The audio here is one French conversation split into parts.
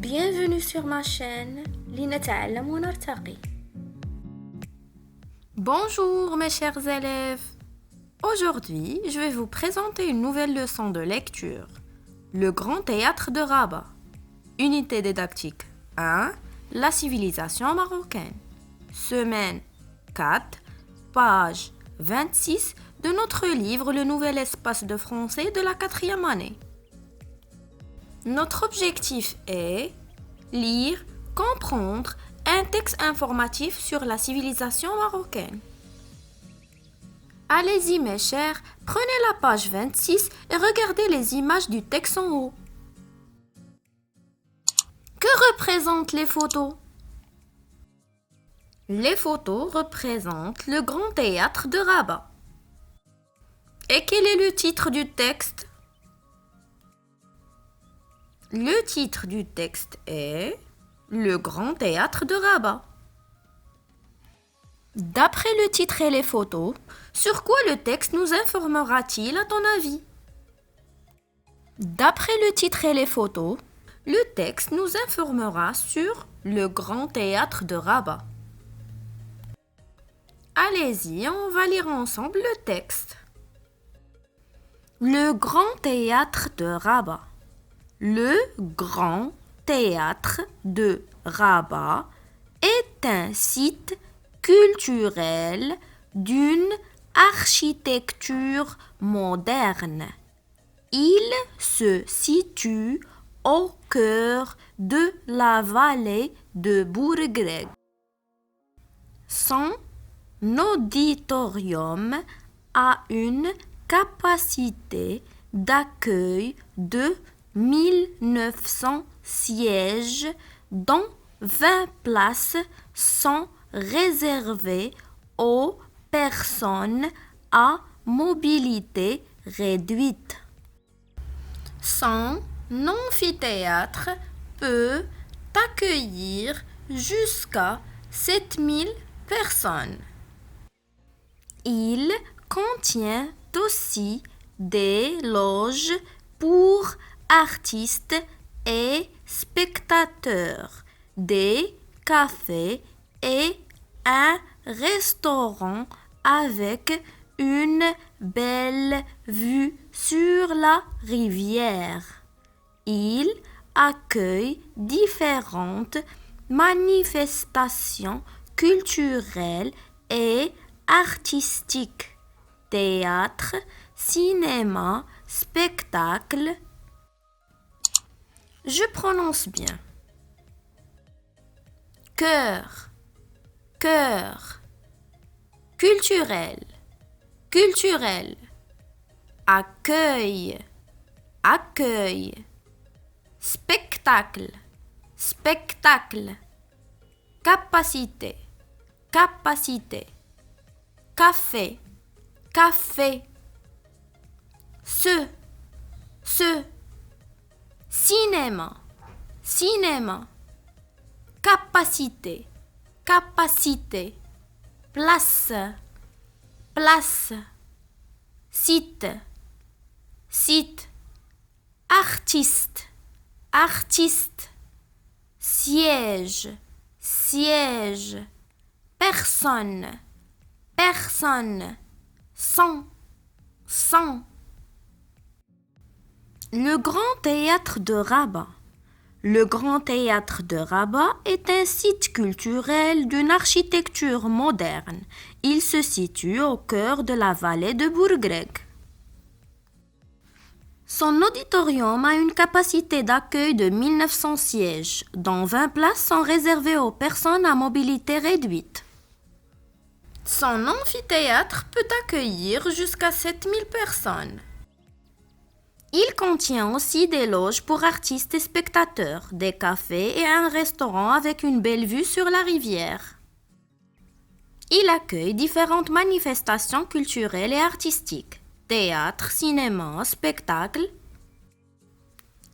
Bienvenue sur ma chaîne لنتعلم ونرتقي. Bonjour mes chers élèves. Aujourd'hui, je vais vous présenter une nouvelle leçon de lecture. Le Grand Théâtre de Rabat. Unité didactique 1. La civilisation marocaine. Semaine 4, page 26 de notre livre Le Nouvel Espace de français de la 4e année. Notre objectif est lire, comprendre un texte informatif sur la civilisation marocaine. Allez-y mes chers, prenez la page 26 et regardez les images du texte en haut. Que représentent les photos? Les photos représentent le Grand Théâtre de Rabat. Et quel est le titre du texte? Le titre du texte est Le Grand Théâtre de Rabat. D'après le titre et les photos, sur quoi le texte nous informera-t-il à ton avis? D'après le titre et les photos, le texte nous informera sur le Grand Théâtre de Rabat. Allez-y, on va lire ensemble le texte. Le Grand Théâtre de Rabat. Le Grand Théâtre de Rabat est un site culturel d'une architecture moderne. Il se situe au cœur de la vallée de Bourgreg. Son auditorium a une capacité d'accueil de 1900 sièges, dont 20 places sont réservées aux personnes à mobilité réduite. Son amphithéâtre peut accueillir jusqu'à 7000 personnes. Il contient aussi des loges pour artistes et spectateurs, des cafés et un restaurant avec une belle vue sur la rivière. Il accueille différentes manifestations culturelles et artistiques, théâtre, cinéma, spectacle. Je prononce bien. Cœur, cœur. Culturel, culturel. Accueil, accueil. Spectacle, spectacle. Capacité, capacité. Café, café. Ce. Cinéma, cinéma. Capacité, capacité. Place, place. Site, site. Artiste, artiste. Siège, siège. Personne, personne. Son. Le Grand Théâtre de Rabat. Le Grand Théâtre de Rabat est un site culturel d'une architecture moderne. Il se situe au cœur de la vallée de Bourgreg. Son auditorium a une capacité d'accueil de 1900 sièges, dont 20 places sont réservées aux personnes à mobilité réduite. Son amphithéâtre peut accueillir jusqu'à 7000 personnes. Il contient aussi des loges pour artistes et spectateurs, des cafés et un restaurant avec une belle vue sur la rivière. Il accueille différentes manifestations culturelles et artistiques, théâtre, cinéma, spectacle.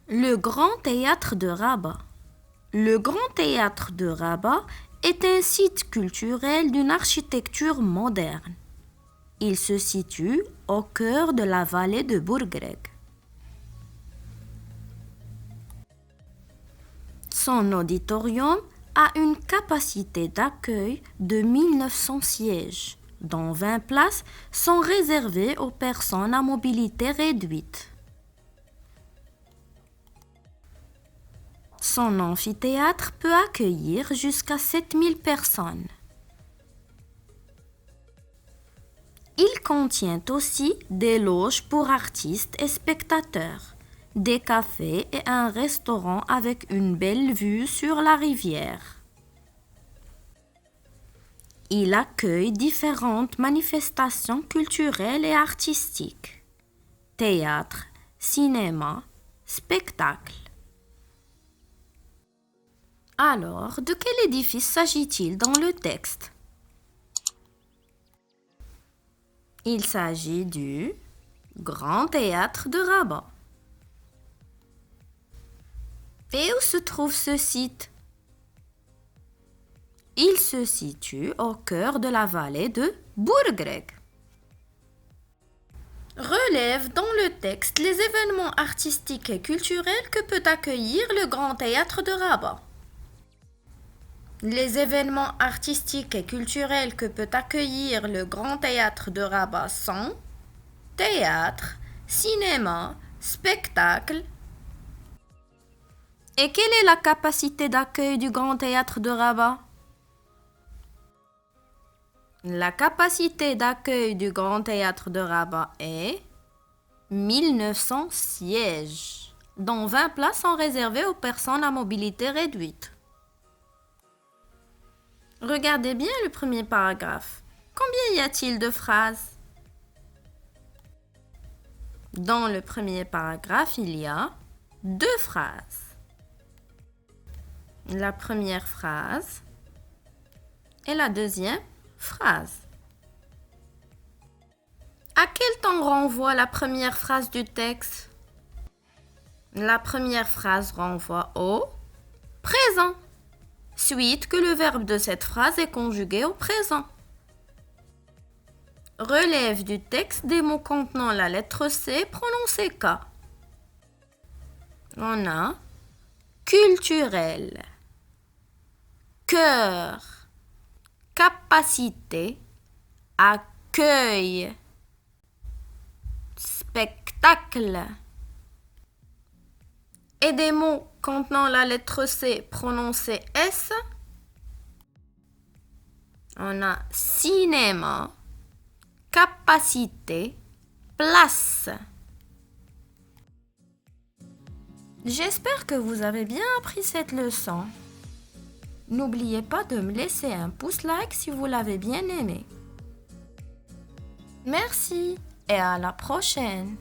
Le Grand Théâtre de Rabat. Le Grand Théâtre de Rabat est un site culturel d'une architecture moderne. Il se situe au cœur de la vallée de Bourgreg. Son auditorium a une capacité d'accueil de 1900 sièges, dont 20 places sont réservées aux personnes à mobilité réduite. Son amphithéâtre peut accueillir jusqu'à 7000 personnes. Il contient aussi des loges pour artistes et spectateurs, des cafés et un restaurant avec une belle vue sur la rivière. Il accueille différentes manifestations culturelles et artistiques, théâtre, cinéma, spectacles. Alors, de quel édifice s'agit-il dans le texte? Il s'agit du Grand Théâtre de Rabat. Et où se trouve ce site? Il se situe au cœur de la vallée de Bourgreg. Relève dans le texte les événements artistiques et culturels que peut accueillir le Grand Théâtre de Rabat. Les événements artistiques et culturels que peut accueillir le Grand Théâtre de Rabat sont théâtre, cinéma, spectacle. Et quelle est la capacité d'accueil du Grand Théâtre de Rabat? La capacité d'accueil du Grand Théâtre de Rabat est 1900 sièges, dont 20 places sont réservées aux personnes à mobilité réduite. Regardez bien le premier paragraphe. Combien y a-t-il de phrases? Dans le premier paragraphe, il y a 2 phrases. La première phrase et la deuxième phrase. À quel temps renvoie la première phrase du texte? La première phrase renvoie au présent, suite que le verbe de cette phrase est conjugué au présent. Relève du texte des mots contenant la lettre C prononcée K. On a culturel, cœur, capacité, accueil, spectacle. Et des mots contenant la lettre C prononcée S, on a cinéma, capacité, place. J'espère que vous avez bien appris cette leçon. N'oubliez pas de me laisser un pouce like si vous l'avez bien aimé. Merci et à la prochaine.